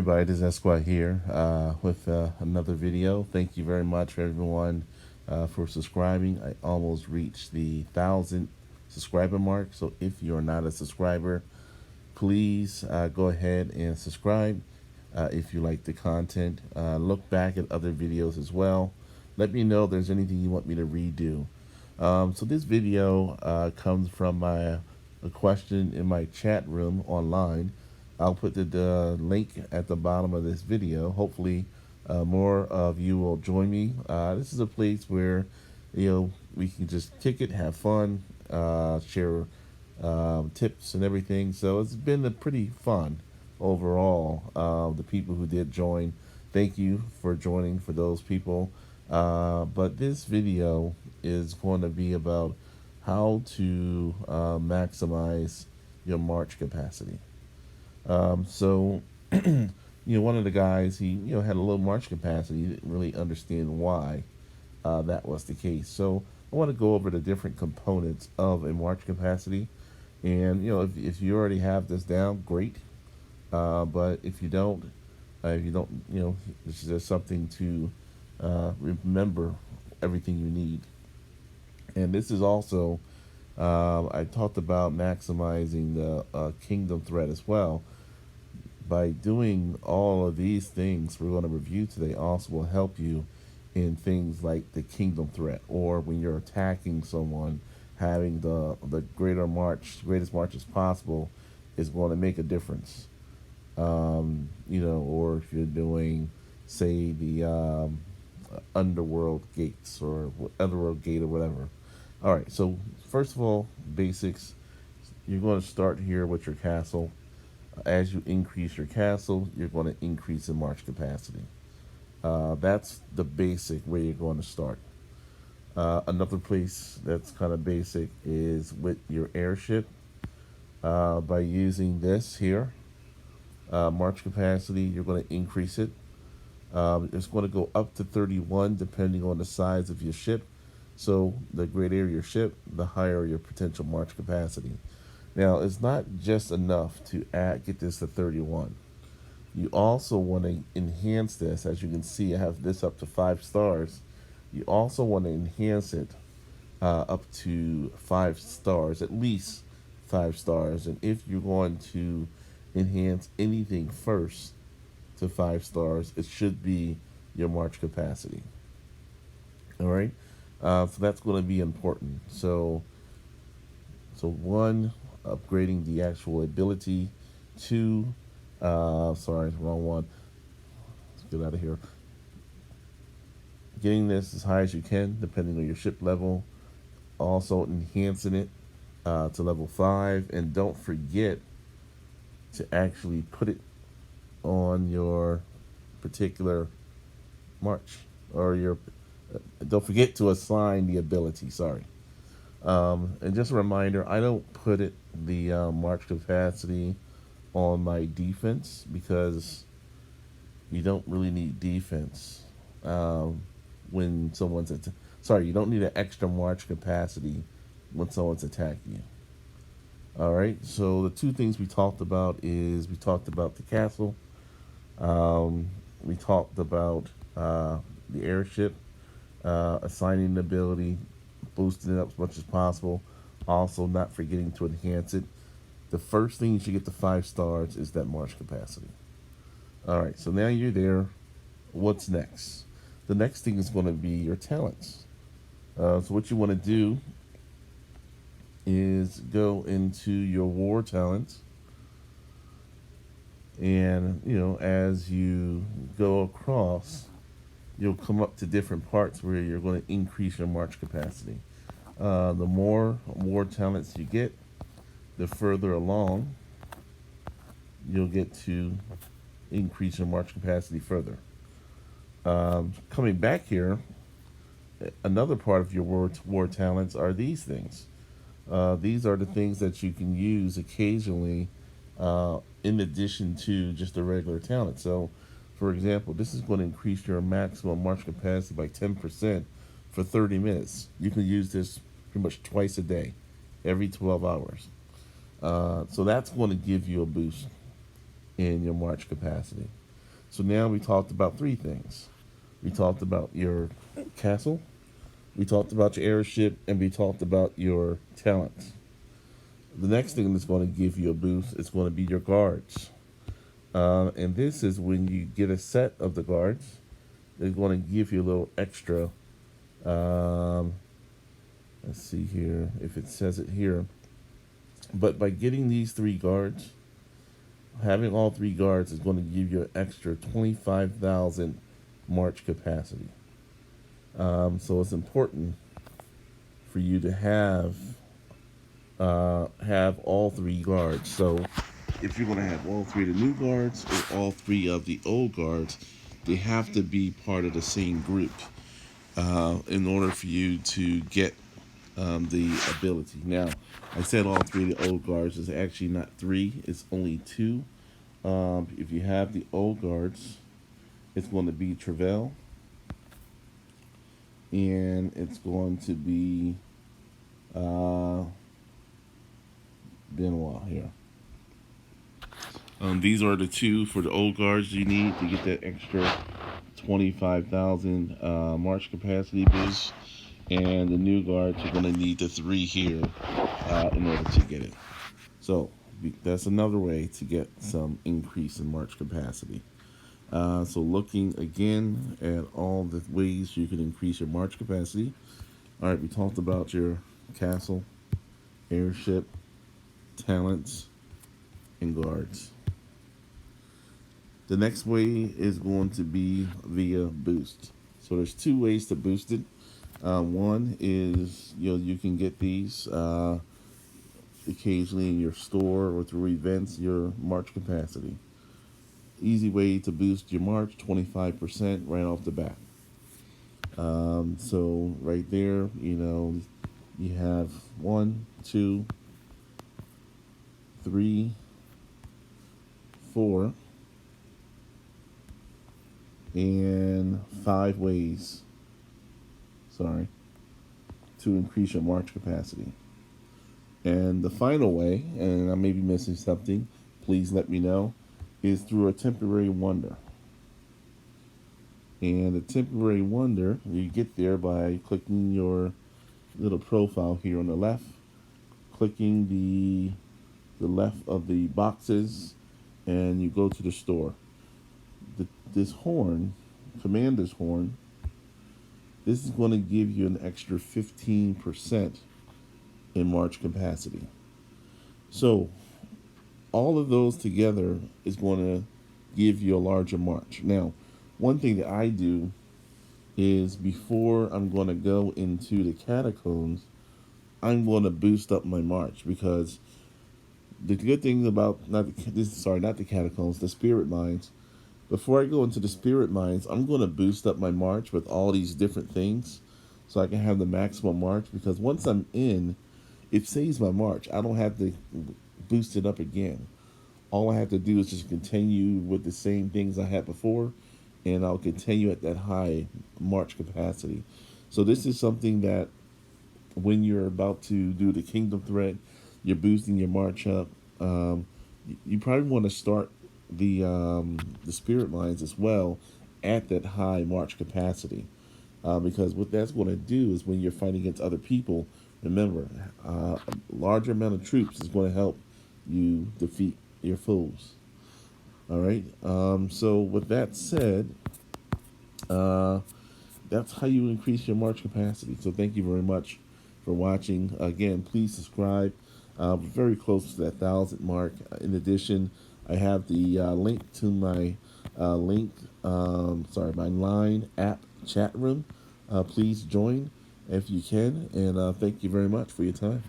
everybody, this is Esqua here with another video. Thank you very much for everyone for subscribing. I almost reached the 1,000 subscriber mark. So if you're not a subscriber, please go ahead and subscribe if you like the content. Look back at other videos as well. Let me know if there's anything you want me to redo. So this video comes from a question in my chat room online. I'll put the link at the bottom of this video. Hopefully, more of you will join me. This is a place where, we can just kick it, have fun, share tips and everything. So it's been a pretty fun overall. The people who did join, thank you for joining for those people. But this video is going to be about how to maximize your March capacity. So, one of the guys, he, had a low March capacity. He didn't really understand why that was the case. So I want to go over the different components of a March capacity. And, if you already have this down, great. But if you don't, this is just something to remember everything you need. And this is also, I talked about maximizing the kingdom threat as well. By doing all of these things we're going to review today also will help you in things like the kingdom threat, or when you're attacking someone, having the greatest marches possible is going to make a difference. Or if you're doing, say, the underworld gates or underworld gate or whatever. All right, so first of all, basics. You're going to start here with your castle. As you increase your castle, you're going to increase in March capacity. That's the basic way you're going to start. Another place that's kind of basic is with your airship. By using this here, March capacity, you're going to increase it. It's going to go up to 31 depending on the size of your ship. So the greater your ship, the higher your potential March capacity. Now, it's not just enough to get this to 31. You also want to enhance this. As you can see, I have this up to 5 stars. You also want to enhance it up to 5 stars, at least 5 stars. And if you're going to enhance anything first to 5 stars, it should be your March capacity. All right? So that's going to be important. So one, upgrading the actual ability. 2, sorry, wrong one. Let's get out of here. Getting this as high as you can, depending on your ship level. Also enhancing it to level 5. And don't forget to actually put it on your particular march. Or don't forget to assign the ability, sorry. And just a reminder, I don't put the March capacity on my defense because you don't really need defense when someone's you don't need an extra March capacity when someone's attacking you. All right, so the 2 things we talked about is we talked about the castle. We talked about the airship, assigning the ability, boosting it up as much as possible. Also, not forgetting to enhance it. The first thing you should get to 5 stars is that March capacity. All right, so now you're there. What's next? The next thing is going to be your talents. So what you want to do is go into your war talents. And, as you go across, you'll come up to different parts where you're going to increase your March capacity. The more war talents you get, the further along you'll get to increase your March capacity further. Coming back here, another part of your war talents are these things. These are the things that you can use occasionally in addition to just a regular talent. So, for example, this is going to increase your maximum March capacity by 10% for 30 minutes. You can use this pretty much twice a day, every 12 hours. So that's going to give you a boost in your March capacity. So now we talked about three things. We talked about your castle, we talked about your airship, and we talked about your talents. The next thing that's going to give you a boost is going to be your guards. And this is when you get a set of the guards, they're going to give you a little extra. Um, let's see here if it says it here. But by getting these three guards, having all three guards is going to give you an extra 25,000 march capacity. So it's important for you to have all three guards. So if you're going to have all three of the new guards or all three of the old guards, they have to be part of the same group in order for you to get the ability. Now, I said all three of the old guards is actually not three; it's only two. If you have the old guards, it's going to be Travell, and it's going to be Benoit here. These are the two for the old guards you need to get that extra 25,000 march capacity boost. And the new guards, you're going to need the three here in order to get it. So that's another way to get some increase in march capacity. So looking again at all the ways you can increase your march capacity. All right, we talked about your castle, airship, talents, and guards. The next way is going to be via boost. So there's two ways to boost it. One is you can get these occasionally in your store or through events. Your march capacity. Easy way to boost your march, 25% right off the bat. So right there, you have 1, 2, 3, 4, and 5 ways. Sorry, to increase your march capacity. And the final way, and I may be missing something, please let me know, is through a temporary wonder. And a temporary wonder, you get there by clicking your little profile here on the left, clicking the left of the boxes, and you go to the store. This horn, Commander's horn, this is going to give you an extra 15% in march capacity. So all of those together is going to give you a larger march. Now, one thing that I do is before I'm going to go into the catacombs, I'm going to boost up my march, because the good thing about not the catacombs, the spirit mines. Before I go into the spirit mines, I'm going to boost up my march with all these different things so I can have the maximum march, because once I'm in, it saves my march. I don't have to boost it up again. All I have to do is just continue with the same things I had before, and I'll continue at that high march capacity. So this is something that when you're about to do the kingdom threat, you're boosting your march up. You probably want to start the spirit lines as well at that high march capacity, because what that's going to do is when you're fighting against other people, remember, a larger amount of troops is going to help you defeat your foes. All right. So with that said, that's how you increase your march capacity. So thank you very much for watching. Again, please subscribe. We're very close to that 1,000 mark. In addition, I have the link to my my Line app chat room. Please join if you can, and thank you very much for your time.